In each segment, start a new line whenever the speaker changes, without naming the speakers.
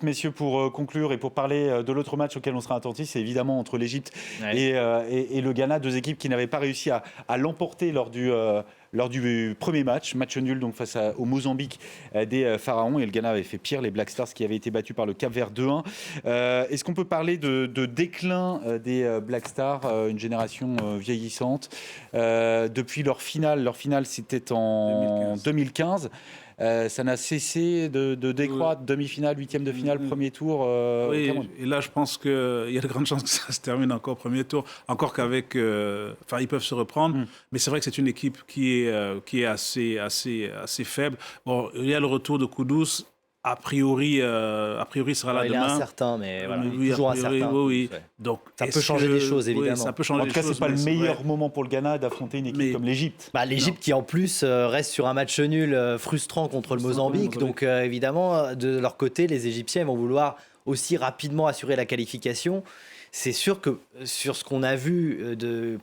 Messieurs, pour conclure et pour parler de l'autre match auquel on sera attentif, c'est évidemment entre l'Égypte
Ouais.
et le Ghana, deux équipes qui n'avaient pas réussi à l'emporter lors du premier match nul donc au Mozambique des Pharaons. Et le Ghana avait fait pire, les Black Stars qui avaient été battus par le Cap-Vert 2-1. Est-ce qu'on peut parler de déclin des Black Stars, une génération vieillissante depuis leur finale c'était en 2015. Ça n'a cessé de décroître, demi-finale, huitième de finale, premier tour au Cameroun.
Oui, et là, je pense qu'il y a de grandes chances que ça se termine encore au premier tour, encore qu'avec... Enfin, ils peuvent se reprendre, mais c'est vrai que c'est une équipe qui est assez faible. Bon, il y a le retour de Kudus, a priori sera là
Il est
demain.
incertain, mais voilà, il
Oui,
est toujours
a priori,
incertain.
oui.
Ouais.
Donc,
Ça peut changer des choses, évidemment.
Oui, ça peut changer
En tout cas,
des
ce
choses.
n'est pas le
mais
meilleur moment pour le Ghana d'affronter une équipe comme l'Égypte.
L'Égypte qui en plus reste sur un match nul frustrant contre le Mozambique. Donc évidemment, de leur côté, les Égyptiens vont vouloir aussi rapidement assurer la qualification. C'est sûr que sur ce qu'on a vu de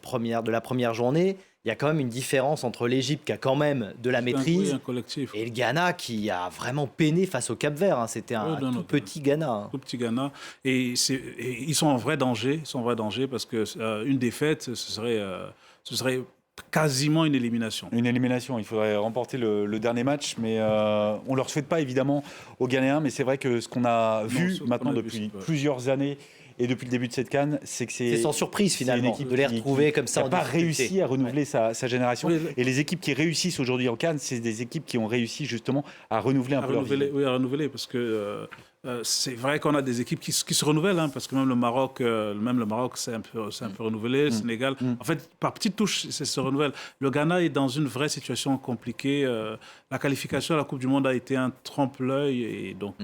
la première journée, il y a quand même une différence entre l'Égypte qui a quand même de la maîtrise
un collectif.
et le Ghana qui a vraiment peiné face au Cap-Vert. Hein. C'était un tout petit Ghana. Hein.
Tout petit Ghana. Et ils sont en vrai danger. Ils sont en vrai danger parce que une défaite, ce serait quasiment une élimination.
Une élimination, il faudrait remporter le dernier match, mais on ne leur souhaite pas évidemment aux Ghanéens, mais c'est vrai que ce qu'on a vu maintenant depuis plusieurs années et depuis le début de cette CAN, c'est que c'est
sans surprise finalement
une équipe
de les retrouver comme ça.
Qui n'a pas réussi à renouveler sa génération.
Oui,
et les équipes qui réussissent aujourd'hui en CAN, c'est des équipes qui ont réussi justement à renouveler un peu leur vie.
Oui, à renouveler, parce que c'est vrai qu'on a des équipes qui se renouvellent, hein, parce que même le Maroc c'est un peu renouvelé, le Sénégal. En fait, par petites touches, ça se renouvelle. Le Ghana est dans une vraie situation compliquée. La qualification à la Coupe du Monde a été un trompe-l'œil. Et donc,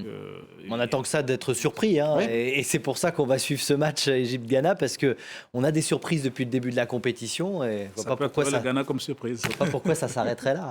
on attend que ça d'être surpris. Hein,
oui.
et c'est pour ça qu'on va suivre ce match Égypte-Ghana, parce qu'on a des surprises depuis le début de la compétition. Et
ça peut être le Ghana comme surprise.
Je ne vois pas pourquoi ça s'arrêterait là.